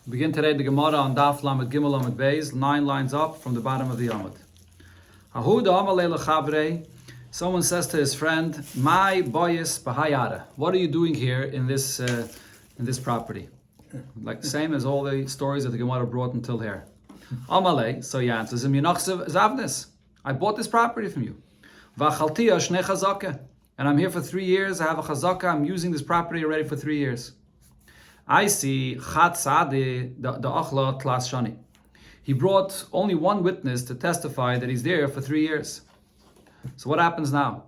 We begin today the Gemara on Daf Lamed Gimel Lamed Beis, 9 lines up from the bottom of the Amud. Someone says to his friend, "My boyis bahayara. What are you doing here in this property?" Like same as all the stories that the Gemara brought until here. Amalei, so he answers him, "Zavnis. I bought this property from you. V'achaltiya shnei chazaka, and I'm here for 3 years. I have a chazaka. I'm using this property already for 3 years. I see chat sadi the achla tlas shani. He brought only one witness to testify that he's there for 3 years. So what happens now?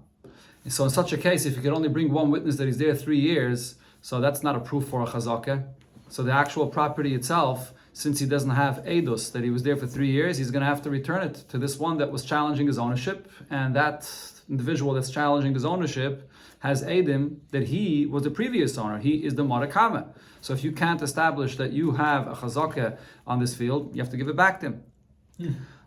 So in such a case, if you can only bring one witness that he's there 3 years, so that's not a proof for a chazaka. So the actual property itself, since he doesn't have edus that he was there for 3 years, he's going to have to return it to this one that was challenging his ownership, and that individual that's challenging his ownership has edim that he was the previous owner. He is the marakama. So if you can't establish that you have a chazaka on this field, you have to give it back to him.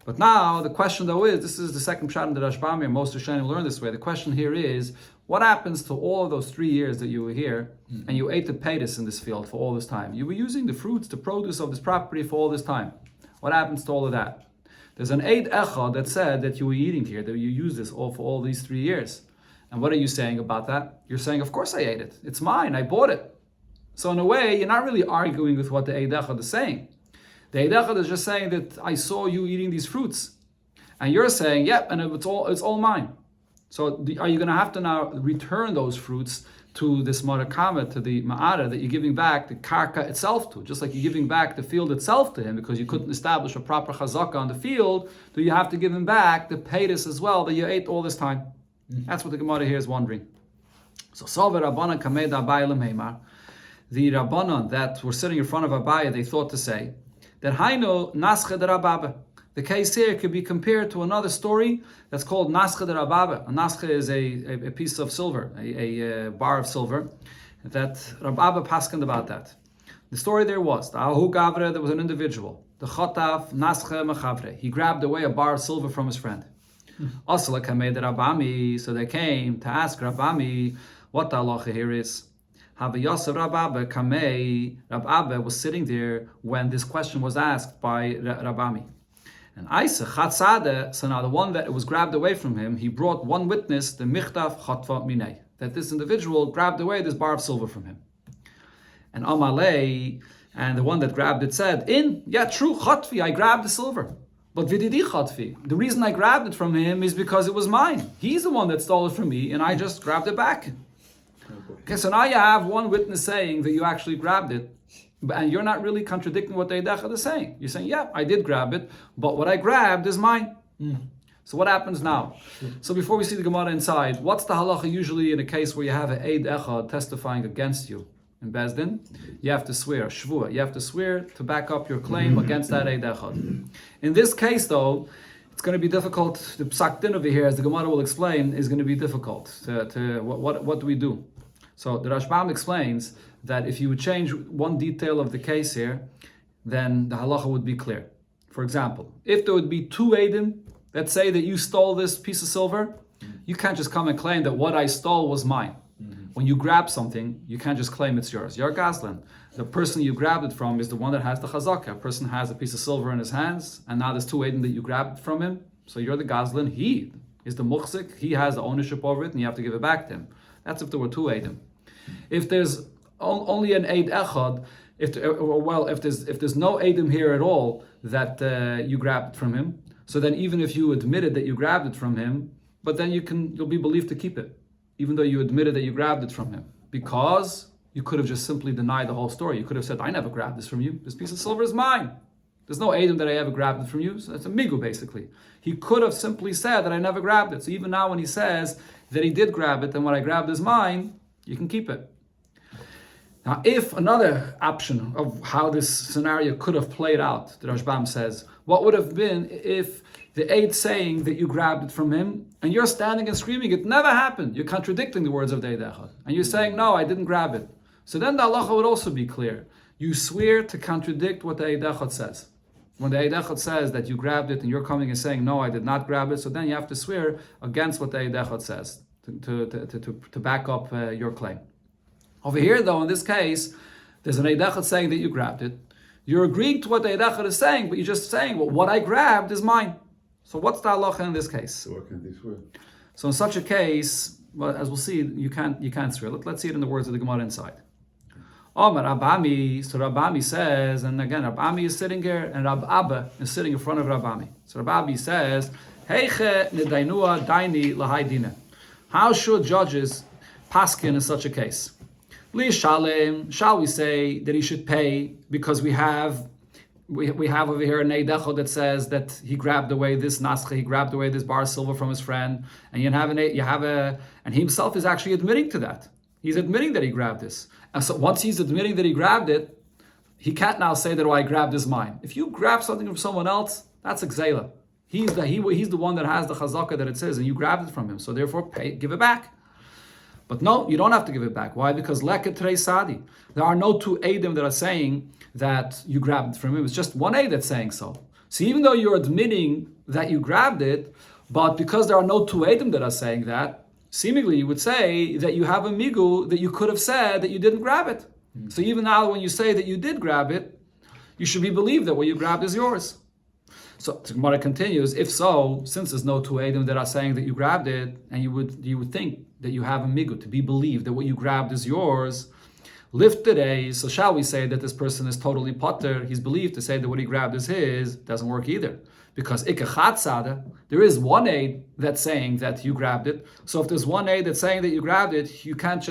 But now the question though is, this is the second pshat in the Rashbami, and most Rishonim learn this way. The question here is, what happens to all of those 3 years that you were here and you ate the paytas in this field for all this time? You were using the fruits, the produce of this property for all this time. What happens to all of that? There's an Eid Echad that said that you were eating here, that you used this all for all these 3 years. And what are you saying about that? You're saying, of course I ate it. It's mine. I bought it. So in a way, you're not really arguing with what the Eid Echad is saying. The Eid Echad is just saying that I saw you eating these fruits. And you're saying, yep, and it's all mine. So are you going to have to now return those fruits to this marakama, to the ma'ara that you're giving back the karka itself to? Just like you're giving back the field itself to him because you couldn't establish a proper chazaka on the field, do you have to give him back the paytas as well that you ate all this time? That's what the Gemara here is wondering. So Sover Rabbanan Kamed Abaye Lemheimar, the Rabbanan that were sitting in front of Abaye, they thought to say that Haino Nasche de Rababa. The case here could be compared to another story that's called Nasche de Rababa. A Nasche is a piece of silver, a bar of silver, that Rababa paskened about that. The story there was, there was an individual, the Chotaf Nasche Mechavre. He grabbed away a bar of silver from his friend. Asla Kamed Rabami, so they came to ask Rabami what the halacha here is. Havayasa Rababa Kamei, Rababa was sitting there when this question was asked by Rabami. And Isa Chatzade, so now the one that was grabbed away from him, he brought one witness, the Michtaf Chatva Minei, that this individual grabbed away this bar of silver from him. And Amalei, and the one that grabbed it said, true, Chatvi, I grabbed the silver. But Vididi Chatvi, the reason I grabbed it from him is because it was mine. He's the one that stole it from me, and I just grabbed it back. Okay, so now you have one witness saying that you actually grabbed it, and you're not really contradicting what the Eid Echad is saying. You're saying, yeah, I did grab it, but what I grabbed is mine. So what happens now? So before we see the Gemara inside, what's the halacha usually in a case where you have an Eid Echad testifying against you? In Bezdin, you have to swear, shvua. You have to swear to back up your claim against that Eid Echad. In this case, though, it's going to be difficult. The psak din over here, as the Gemara will explain, is going to be difficult. What do we do? So the Rashbam explains that if you would change one detail of the case here, then the halacha would be clear. For example, if there would be 2 eidim that say that you stole this piece of silver, you can't just come and claim that what I stole was mine. When you grab something, you can't just claim it's yours. You're a gazlan. The person you grabbed it from is the one that has the chazaka. A person has a piece of silver in his hands, and now there's 2 eidim that you grabbed from him. So you're the gazlan. He is the muhsik. He has the ownership over it, and you have to give it back to him. That's if there were 2 eidim. If there's only an Eid Echad, if there's no eidim here at all that you grabbed from him, so then even if you admitted that you grabbed it from him, but then you'll be believed to keep it, even though you admitted that you grabbed it from him, because you could have just simply denied the whole story. You could have said, I never grabbed this from you. This piece of silver is mine. There's no eidim that I ever grabbed it from you. So that's a migu, basically. He could have simply said that I never grabbed it. So even now when he says that he did grab it and what I grabbed is mine, you can keep it. Now, if another option of how this scenario could have played out, the Rashbam says, what would have been if the Eid saying that you grabbed it from him, and you're standing and screaming, it never happened. You're contradicting the words of the Eid Echad. And you're saying, no, I didn't grab it. So then the halacha would also be clear. You swear to contradict what the Eid Echad says. When the Eid Echad says that you grabbed it and you're coming and saying, no, I did not grab it, so then you have to swear against what the Eid Echad says to back up your claim. Over here, though, in this case, there's an Eid Echad saying that you grabbed it. You're agreeing to what the Eid Echad is saying, but you're just saying, well, what I grabbed is mine. So what's the halacha in this case? So what can they swear? So in such a case, well, as we'll see, you can't swear. Let's see it in the words of the Gemara inside. Omar Rabami, so Rabami says, and again, Rabami is sitting here, and Rab Abba is sitting in front of Rabami. So Rabami says, Heiche nedainua daini lahai dina. How should judges paskin in such a case? Li shalem, shall we say that he should pay because we have over here an Eid Echad that says that he grabbed away this nascha, he grabbed away this bar of silver from his friend, and and he himself is actually admitting to that. He's admitting that he grabbed this. And so once he's admitting that he grabbed it, he can't now say that, I grabbed is mine. If you grab something from someone else, that's a gzeila. He's the one that has the chazaka that it says, and you grabbed it from him. So therefore, give it back. But no, you don't have to give it back. Why? Because leket trei sadi. There are no two eidim that are saying that you grabbed it from him. It's just one aid that's saying so. So even though you're admitting that you grabbed it, but because there are no two eidim that are saying that, seemingly you would say that you have a migu that you could have said that you didn't grab it. So even now when you say that you did grab it, you should be believed that what you grabbed is yours. So the Gemara continues, if so, since there's no two eidim that are saying that you grabbed it, and you would think that you have a migu to be believed that what you grabbed is yours, lift today, so shall we say that this person is totally potter, he's believed to say that what he grabbed is his, doesn't work either. Because ikachat there is one aid that's saying that you grabbed it. So if there's one aid that's saying that you grabbed it, you can't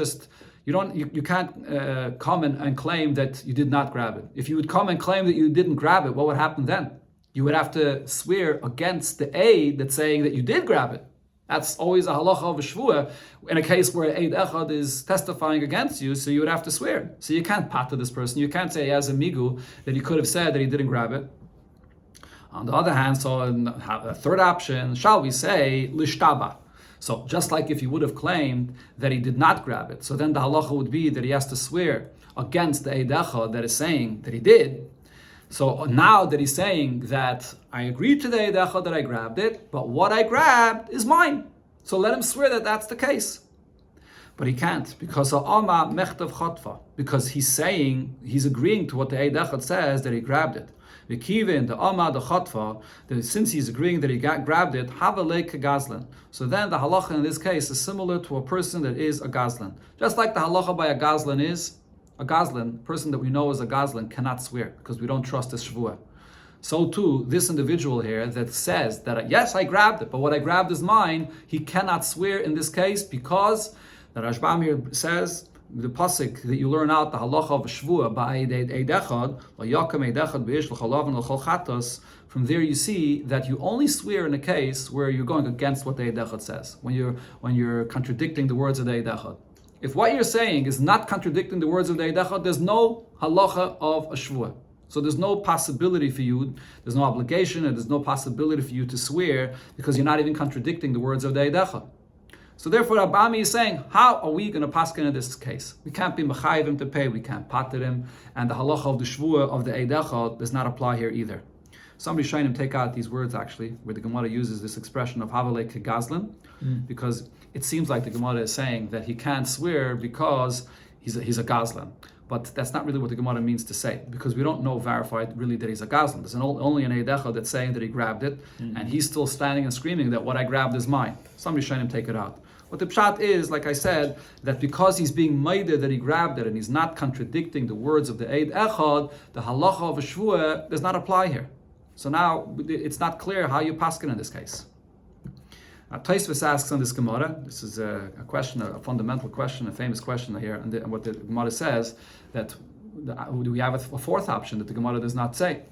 come and claim that you did not grab it. If you would come and claim that you didn't grab it, what would happen then? You would have to swear against the aid that's saying that you did grab it. That's always a halacha of a shvua in a case where Eid Echad is testifying against you, so you would have to swear. So you can't pat to this person. You can't say he has a migu that he could have said that he didn't grab it. On the other hand, so a third option, shall we say, lishtaba. So just like if he would have claimed that he did not grab it, so then the halacha would be that he has to swear against the Eid Echad that is saying that he did. So now that he's saying that I agreed to the Eid Echad that I grabbed it, but what I grabbed is mine. So let him swear that that's the case. But he can't, because he's agreeing to what the Eid Echad says that he grabbed it. Since he's agreeing that he grabbed it, so then the halacha in this case is similar to a person that is a gazlan. Just like the halacha by a gazlan is, a gazlan, person that we know as a gazlan, cannot swear because we don't trust his shvuah. So too, this individual here that says that yes, I grabbed it, but what I grabbed is mine, he cannot swear in this case because the Rashbam here says, the pasuk that you learn out the halacha of shvuah by Eid Echad, from there you see that you only swear in a case where you're going against what the Eid Echad says, when you're contradicting the words of the Eid Echad. If what you're saying is not contradicting the words of the Eid Echad, there's no halacha of a shvuah. So there's no possibility for you, there's no obligation, and there's no possibility for you to swear because you're not even contradicting the words of the Eid Echad. So therefore, Abami is saying, how are we going to paskin in this case? We can't be mechayiv him to pay, we can't pater him, and the halacha of the shvuah of the Eid Echad does not apply here either. Somebody trying to take out these words actually, where the Gemara uses this expression of havalei kegazlan, because it seems like the Gemara is saying that he can't swear because he's a gazlan. But that's not really what the Gemara means to say, because we don't know verified really that he's a gazlan. There's only an Eid Echad that's saying that he grabbed it, and he's still standing and screaming that what I grabbed is mine. Somebody's trying to take it out. What the pshat is, like I said, that because he's being maided that he grabbed it and he's not contradicting the words of the Eid Echad, the halacha of a shvuah does not apply here. So now it's not clear how you paskin in this case. Tosfos asks on this Gemara, this is a question, a fundamental question, a famous question here, and what the Gemara says, that we have a fourth option that the Gemara does not say.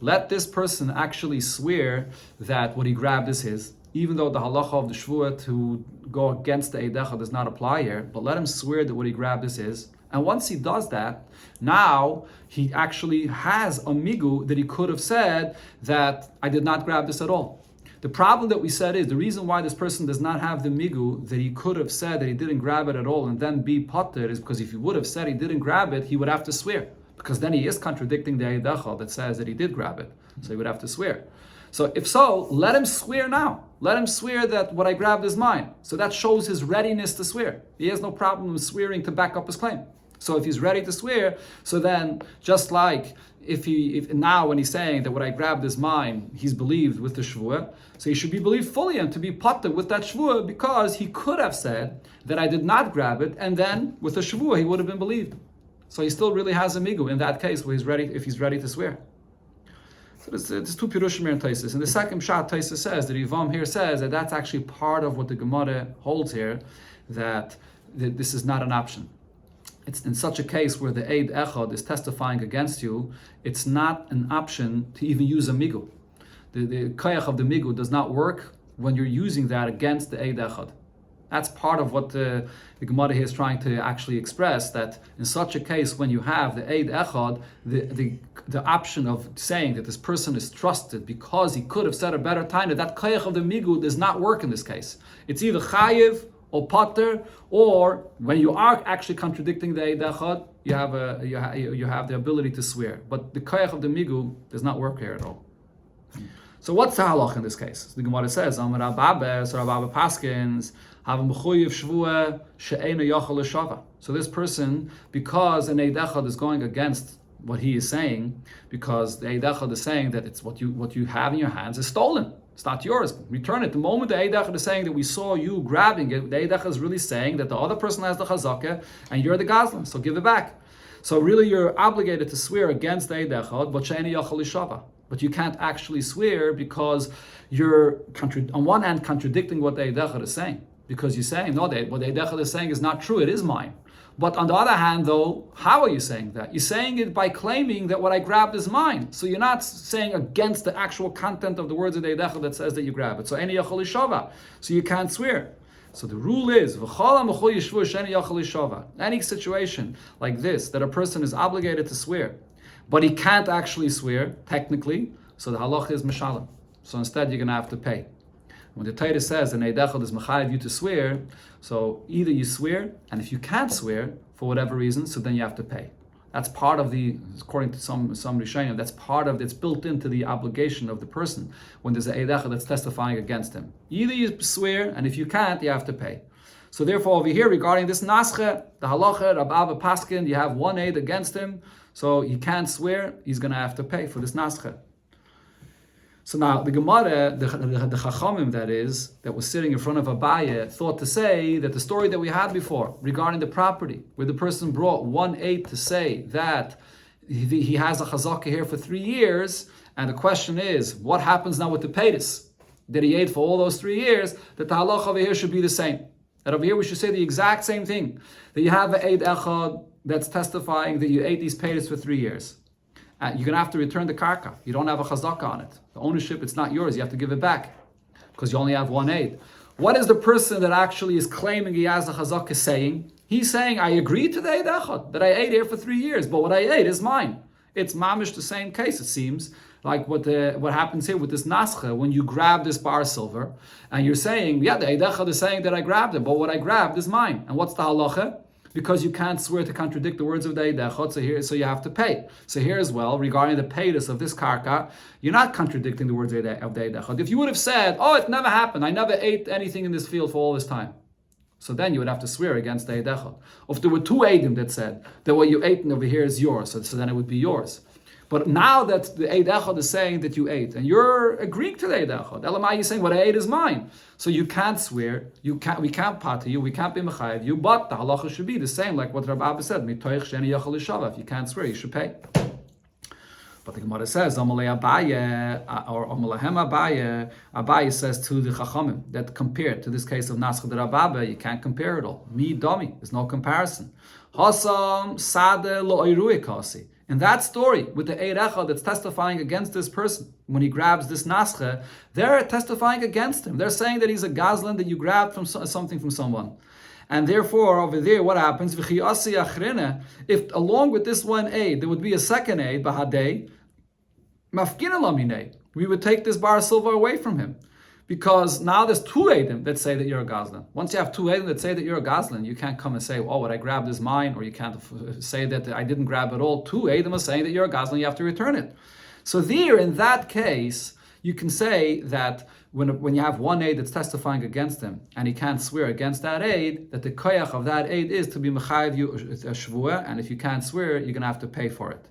Let this person actually swear that what he grabbed is his, even though the halacha of the shvuah to go against the Eid Echad does not apply here, but let him swear that what he grabbed is his. And once he does that, now he actually has a migu that he could have said that I did not grab this at all. The problem that we said is, the reason why this person does not have the migu that he could have said that he didn't grab it at all and then be potter is because if he would have said he didn't grab it, he would have to swear. Because then he is contradicting the Eid Echad that says that he did grab it. So he would have to swear. So if so, let him swear now. Let him swear that what I grabbed is mine. So that shows his readiness to swear. He has no problem with swearing to back up his claim. So if he's ready to swear, so then just like if now when he's saying that what I grabbed is mine, he's believed with the shvuah, so he should be believed fully and to be patur with that shvuah, because he could have said that I did not grab it, and then with the shvuah he would have been believed. So he still really has a migu in that case where he's ready, if he's ready to swear. So there's two pirushim here in Taisus. And the second shot, Taisus says, that Yivam here says that that's actually part of what the Gemara holds here, that this is not an option. It's in such a case where the Eid Echad is testifying against you, it's not an option to even use a migu. The koyach of the migu does not work when you're using that against the Eid Echad. That's part of what the Gemara here is trying to actually express, that in such a case, when you have the Eid Echad, the option of saying that this person is trusted because he could have said a better time, that koyach of the migu does not work in this case. It's either chayiv or pater, or when you are actually contradicting the Eid Echad, you have the ability to swear. But the koyach of the migu does not work here at all. So what's the halach in this case? The Gemara says, Amar Bava Basra, Bava paskins, have a mechuyev shvuah she'eino yochel l'shava. So this person, because an Eid Echad is going against what he is saying, because the Eid Echad is saying that it's what you have in your hands is stolen. It's not yours. Return it. The moment the Eid Echad is saying that we saw you grabbing it, the Eid Echad is really saying that the other person has the chazakah and you're the gazlan, so give it back. So really you're obligated to swear against the Eid Echad, but she'eino yochel l'shava. But you can't actually swear because you're on one hand contradicting what the Eid Echad is saying, because you're saying, no, what the Eid Echad is saying is not true, it is mine. But on the other hand, though, how are you saying that? You're saying it by claiming that what I grabbed is mine. So you're not saying against the actual content of the words of the Eid Echad that says that you grab it. So any yochel l'shava. So you can't swear. So the rule is, any situation like this, that a person is obligated to swear, but he can't actually swear, technically, so the halach is mishalem. So instead you're going to have to pay. When the Torah says an Eid Echad is mechayev you to swear, so either you swear, and if you can't swear, for whatever reason, so then you have to pay. That's part of according to some Rishonim, that's part of, it's built into the obligation of the person when there's an Eid Echad that's testifying against him. Either you swear, and if you can't, you have to pay. So therefore over here, regarding this nasche, the halacha, Bava Paskin, you have one aid against him, so he can't swear, he's going to have to pay for this nasche. So now the Gemara, the Chachamim that was sitting in front of Abaye, thought to say that the story that we had before regarding the property, where the person brought 1/8 to say that he has a chazakah here for 3 years, and the question is, what happens now with the peitus that he ate for all those 3 years, that the halach over here should be the same. That over here we should say the exact same thing, that you have an Eid Echad that's testifying that you ate these peitus for 3 years. You're going to have to return the karka. You don't have a chazaka on it. The ownership, it's not yours. You have to give it back because you only have 1/8. What is the person that actually is claiming he has a chazaka saying? He's saying, I agree to the Eid Echad, that I ate here for 3 years, but what I ate is mine. It's mamish the same case, it seems, like what happens here with this nascha, when you grab this bar silver, and you're saying, yeah, the Eid Echad is saying that I grabbed it, but what I grabbed is mine. And what's the halacha? Because you can't swear to contradict the words of the Eid Echad, so you have to pay. So here as well, regarding the peitus of this karka, you're not contradicting the words of the Eid Echad. If you would have said, oh, it never happened, I never ate anything in this field for all this time, so then you would have to swear against the Eid Echad. Or if there were 2 Eidim that said that what you ate over here is yours, so then it would be yours. But now that the Eid Echad is saying that you ate, and you're agreeing to the Eid Echad, Elamai, you're saying what I ate is mine. So you can't swear, we can't pater you, we can't be mechayev you, but the halacha should be the same, like what Rabbi Abba said, mitoich sheni yochel l'shava. If you can't swear, you should pay. But the Gemara says, Amalei Abaye, or Amalehem Abaye says to the Chachamim, that compared to this case of Nascha de Rabba, you can't compare it all. Mi domi, there's no comparison. Hasam sade lo oirui kasi. In that story, with the Eid Echad that's testifying against this person, when he grabs this nascha, they're testifying against him. They're saying that he's a gazlan, that you grabbed from something from someone. And therefore, over there, what happens? If along with this one aid, there would be a second aid, bahadei, mafkina lamine, we would take this bar silver away from him. Because now there's 2 Eidim that say that you're a Gazlan. Once you have 2 Eidim that say that you're a Gazlan, you can't come and say, oh, what I grabbed is mine, or you can't say that I didn't grab it all. 2 Eidim are saying that you're a Gazlan, you have to return it. So there, in that case, you can say that when you have one aid that's testifying against him and he can't swear against that aid, that the koyach of that aid is to be mechayev you a shvua, and if you can't swear, you're going to have to pay for it.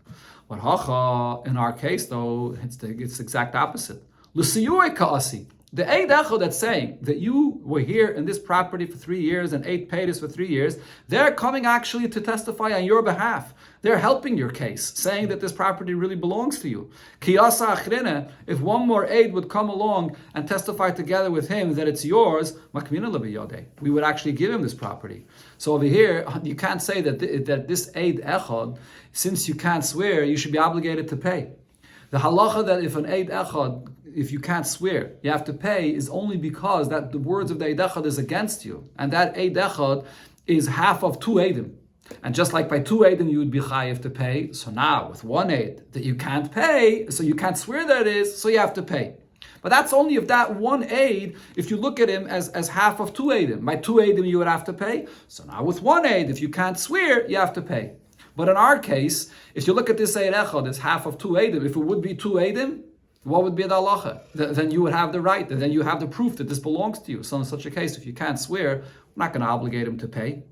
But hacha, in our case though, it's the exact opposite. L'siyui ka'asi. The Eid Echad that's saying that you were here in this property for 3 years and ate paytas for 3 years, they're coming actually to testify on your behalf. They're helping your case, saying that this property really belongs to you. Kiyasa achrina, if one more Eid would come along and testify together with him that it's yours, makmina lebiyodeh, we would actually give him this property. So over here, you can't say that this Eid Echad, since you can't swear, you should be obligated to pay. The halacha that if an Eid Echad, if you can't swear, you have to pay, is only because that the words of the Eid Echad is against you. And that Eid Echad is half of 2 Eidim. And just like by 2 Eidim you would be chayiv to pay, so now with 1 Eid that you can't pay, so you can't swear that is, so you have to pay. But that's only if that 1 Eid, if you look at him as half of 2 Eidim. By 2 Eidim you would have to pay, so now with 1 Eid, if you can't swear, you have to pay. But in our case, if you look at this Eid Echad, it's half of 2 Eidim. If it would be 2 Eidim, what would be the halacha? Then you would have the right, then you have the proof that this belongs to you. So in such a case, if you can't swear, we're not going to obligate him to pay.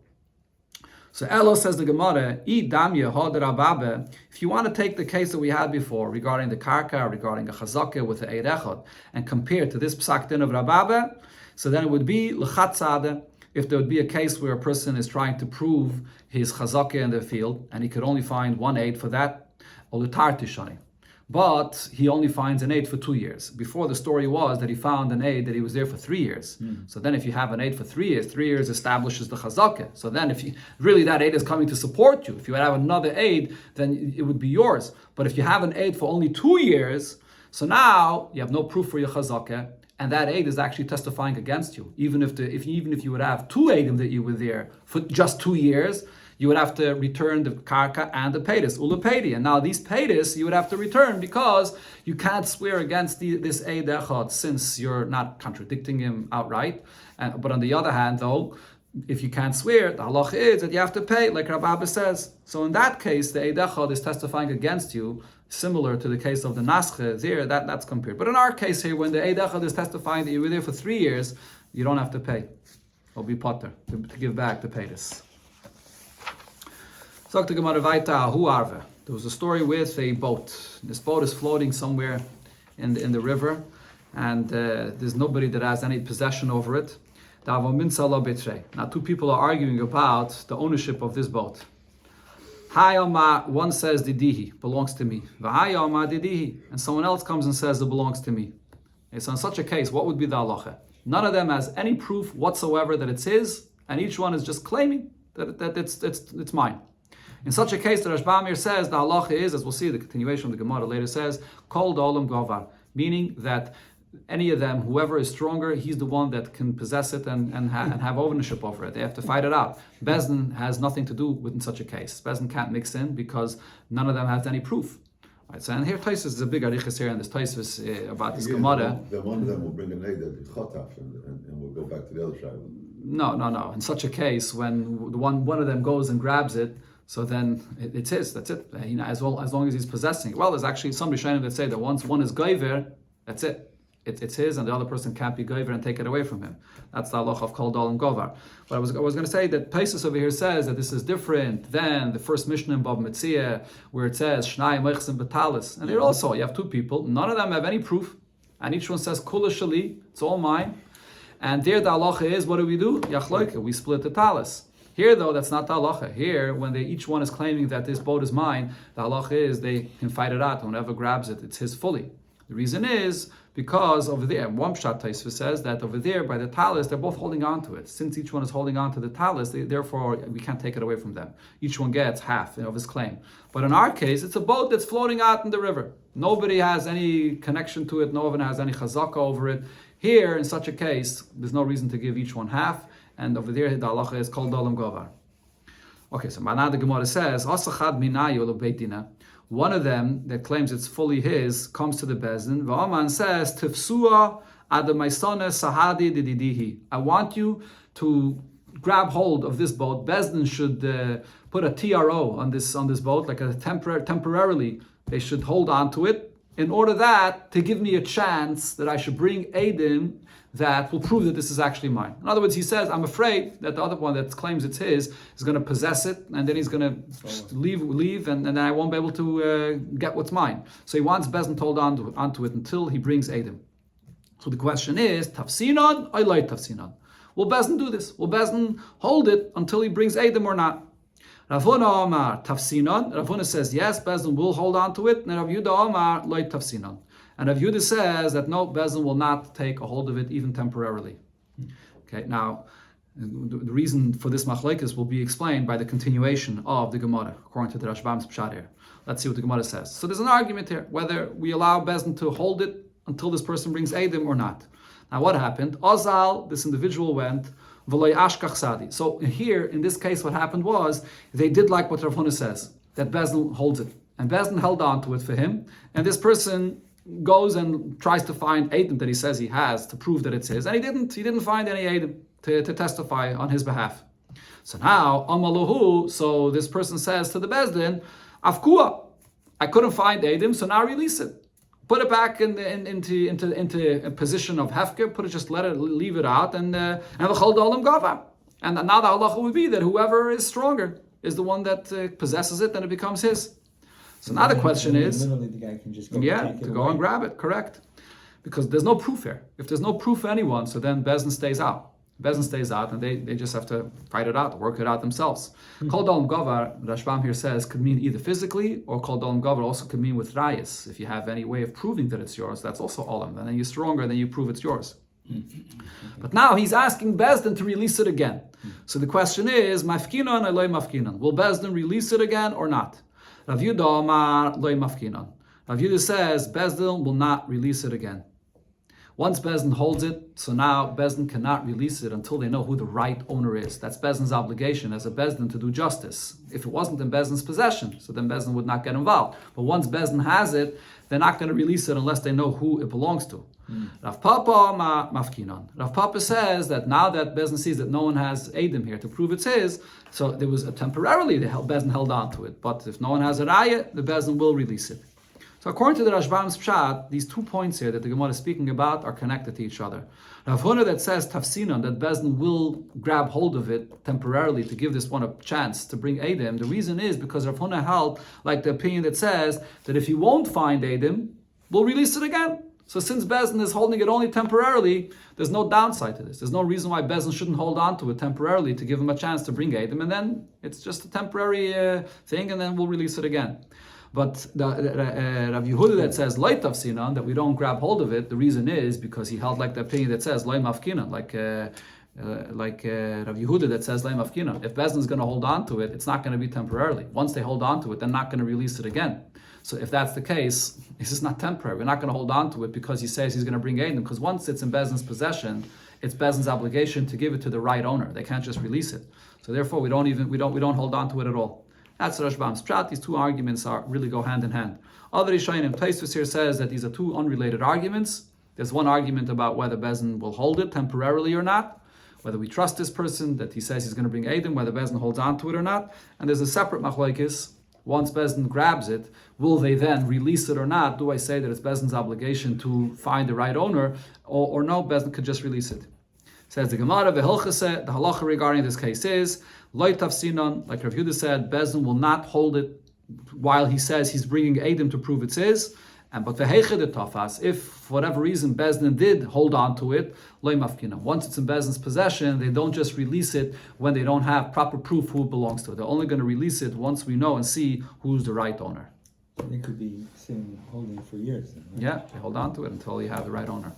So Elo says the Gemara, if you want to take the case that we had before regarding the karka, regarding a chazakah with the Eid Echad, and compare to this psak din of Rababa, so then it would be l'chatzade, if there would be a case where a person is trying to prove his chazakah in the field, and he could only find 1 Eid for that, or the tartishani. But he only finds an Eid for 2 years. Before, the story was that he found an Eid that he was there for 3 years. So then if you have an Eid for 3 years, 3 years establishes the chazakah. So then if you really that Eid is coming to support you. If you have another Eid, then it would be yours. But if you have an Eid for only 2 years, so now you have no proof for your chazakah, and that Eid is actually testifying against you. Even if you would have 2 Eidim that you were there for just 2 years, you would have to return the karka and the paytas, ula paydi. And now these paytas you would have to return because you can't swear against this Eid Echad since you're not contradicting him outright. But on the other hand, though, if you can't swear, the halach is that you have to pay, like Bava says. So in that case, the Eid Echad is testifying against you, similar to the case of the Nasche there, that's compared. But in our case here, when the Eid Echad is testifying that you were there for 3 years, you don't have to pay. Or be potter, to give back the paytas. There was a story with a boat. This boat is floating somewhere in the river, and there's nobody that has any possession over it. Now 2 people are arguing about the ownership of this boat. One says didihi, belongs to me. Didihi, and someone else comes and says it belongs to me. Okay, so in such a case, what would be the halacha? None of them has any proof whatsoever that it's his, and each one is just claiming that it's mine. In such a case, the Rashba Amir says the halacha is, as we'll see, the continuation of the Gemara later says, kol da'olam govar, meaning that any of them, whoever is stronger, he's the one that can possess it and have ownership over it. They have to fight it out. Bezdin has nothing to do with in such a case. Bezdin can't mix in because none of them has any proof. Right, so, and here Tosfos is a big arichas here, and this Tosfos about this Gemara. Then one of them will bring an aid that is chotaf, and we'll go back to the other side. No. In such a case, when the one of them goes and grabs it, so then it's his. That's it. As long as he's possessing it. Well, there's actually some Rishonim that say that once one is goiver, that's it. It's his, and the other person can't be goiver and take it away from him. That's the halacha of kol da'olam govar. But I was going to say that Tosfos over here says that this is different than the first Mishnah in Bava Basra, where it says shnai meichsim betalis. And there also you have 2 people. None of them have any proof, and each one says kula shali. It's all mine. And there the halacha is, what do? Yachloike, we split the talis. Here, though, that's not the halacha. Here, when each one is claiming that this boat is mine, the halacha is they can fight it out. Whoever grabs it, it's his fully. The reason is because over there, one pshat Tosfos says that over there by the talis, they're both holding on to it. Since each one is holding on to the talis, therefore we can't take it away from them. Each one gets half of his claim. But in our case, it's a boat that's floating out in the river. Nobody has any connection to it. No one has any chazaka over it. Here, in such a case, there's no reason to give each one half. And over there, the halacha is kol da'olam govar. Okay, so now the Gemara says, Asachad minayu beitina. One of them that claims it's fully his comes to the Bezdin. Va'aman says, Tifsua adamaisana sahadi dididihi. I want you to grab hold of this boat. Bezdin should put a TRO on this boat, like a temporarily. They should hold on to it in order that to give me a chance that I should bring Eidim that will prove that this is actually mine. In other words, he says, I'm afraid that the other one that claims it's his is going to possess it, and then he's going to leave, and then I won't be able to get what's mine. So he wants Bezdin to hold onto it until he brings Eidim. So the question is, Tafsinon, I like Tafsinon. Will Bezdin do this? Will Bezdin hold it until he brings Eidim or not? Rav Huna Omar Tafsinon. Rav Huna says yes, Bezdin will hold on to it. And Rav Yehuda Omar Loi Tafsinon. And Rav Yehuda says that no, Bezdin will not take a hold of it even temporarily. Okay, now the reason for this machlekes will be explained by the continuation of the Gemara, according to the Rashbam's Pshat here. Let's see what the Gemara says. So there's an argument here whether we allow Bezdin to hold it until this person brings Eidim or not. Now what happened? Ozal, this individual went. So here, in this case, what happened was they did like what Rav Huna says, that Bezdin holds it. And Bezdin held on to it for him. And this person goes and tries to find Eidim that he says he has to prove that it's his. And he didn't find any Eidim to testify on his behalf. So now, Amaluhu, so this person says to the Bezdin, Afkua, I couldn't find Eidim, so now release it. Put it back into a position of hefker. Leave it out, and the chol dolam gava. And now the halacha would be that whoever is stronger is the one that possesses it, and it becomes his. So now the question is, literally the guy can just go go and grab it, correct? Because there's no proof here. If there's no proof for anyone, so then Bezdin stays out. Bezdin stays out, and they just have to fight it out, work it out themselves. Kol dolam gavar, Rashbam here says, could mean either physically, or kol dolam gavar also could mean with rayas. If you have any way of proving that it's yours, that's also olam. And then you're stronger, then you prove it's yours. But now he's asking Bezdin to release it again. So the question is, mafkinon or loy mafkinon? Will Bezdin release it again or not? Rav Yehuda Omar loy mafkinon. Rav Yehuda says Bezdin will not release it again. Once Bezdin holds it, so now Bezdin cannot release it until they know who the right owner is. That's Bezdin's obligation as a Bezdin to do justice. If it wasn't in Bezdin's possession, so then Bezdin would not get involved. But once Bezdin has it, they're not going to release it unless they know who it belongs to. Rav Papa mafkinon. Rav Papa says that now that Bezdin sees that no one has Eidim here to prove it's his, so there was temporarily Bezdin held on to it. But if no one has a raya, the Bezdin will release it. So according to the Rashbam's Pshat, these 2 points here that the Gemara is speaking about are connected to each other. Rav Huna that says Tafsinon, that Bezdin will grab hold of it temporarily to give this one a chance to bring Eidim, the reason is because Rav Huna held like the opinion that says that if you won't find Eidim, we'll release it again. So since Bezdin is holding it only temporarily, there's no downside to this. There's no reason why Bezdin shouldn't hold on to it temporarily to give him a chance to bring Eidim, and then it's just a temporary thing, and then we'll release it again. But the Rav Yehuda that says loy tafsinan, that we don't grab hold of it, the reason is because he held like the opinion that says loy mafkinan, like Rav Yehuda that says loy mafkinan. If Bezdin is going to hold on to it, it's not going to be temporarily. Once they hold on to it, they're not going to release it again. So if that's the case, this is not temporary. We're not going to hold on to it because he says he's going to bring Eidim. Because once it's in Bezdin's possession, it's Bezdin's obligation to give it to the right owner. They can't just release it. So therefore, we don't hold on to it at all. That's Rashbam's Pshat. These 2 arguments really go hand in hand. Other Rishonim, Tosfos here says that these are 2 unrelated arguments. There's one argument about whether Bezdin will hold it temporarily or not, whether we trust this person that he says he's going to bring Eidim, whether Bezdin holds on to it or not. And there's a separate machlokes. Once Bezdin grabs it, will they then release it or not? Do I say that it's Bezdin's obligation to find the right owner, or no, Bezdin could just release it? Says the Gemara, the halacha regarding this case is, loy tafsinon, like Rav Yehuda said, Bezdin will not hold it while he says he's bringing Eidim to prove it's his. But v'heiche de tafas, if for whatever reason Bezdin did hold on to it, loy mafkina. Once it's in Bezdin's possession, they don't just release it when they don't have proper proof who it belongs to. They're only going to release it once we know and see who's the right owner. They could be sitting holding it for years. Then, right? Yeah, they hold on to it until you have the right owner.